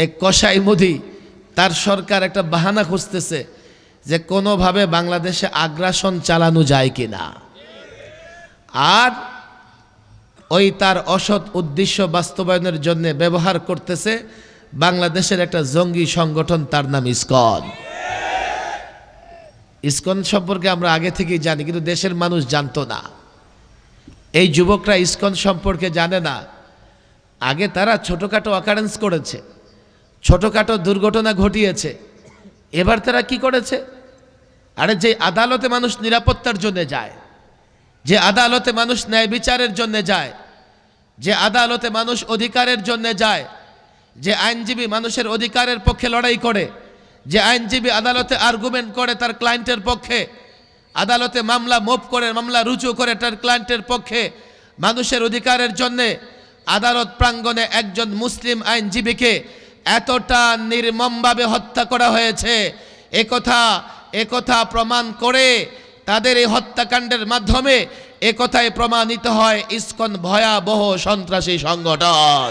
এক কসাই মোদি তার সরকার একটা বাহানা খুঁজতেছে যে কোনোভাবে বাংলাদেশে আগ্রাসন চালানো যায় কিনা, আর ওই তার অসৎ উদ্দেশ্য বাস্তবায়নের জন্য ব্যবহার করতেছে বাংলাদেশের একটা জঙ্গি সংগঠন, তার নাম ইসকন। ইসকন সম্পর্কে আমরা আগে থেকেই জানি, কিন্তু দেশের মানুষ জানতো না। এই যুবকরা ইসকন সম্পর্কে জানে না। আগে তারা ছোটোখাটো অকারেন্স করেছে, ছোটোখাটো দুর্ঘটনা ঘটিয়েছে। এবার তারা কি করেছে? আরে যে আদালতে মানুষ নিরাপত্তার জন্য যায়, যে আদালতে মানুষ ন্যায় বিচারের জন্য যায়, যে আদালতে মানুষ অধিকারের জন্য যায়, যে আইনজীবী মানুষের অধিকারের পক্ষে লড়াই করে, যে আইনজীবী আদালতে আর্গুমেন্ট করে তার ক্লায়েন্টের পক্ষে, আদালতে মামলা মুভ করে, মামলা রুজু করে তার ক্লায়েন্টের পক্ষে মানুষের অধিকারের জন্যে, আদালত প্রাঙ্গণে একজন মুসলিম আইনজীবীকে এতটা নির্মমভাবে হত্যা করা হয়েছে, একথা প্রমাণ করে তাদের এই হত্যাকাণ্ডের মাধ্যমে একথাই প্রমাণিত হয় ইসকন ভয়াবহ সন্ত্রাসী সংগঠন।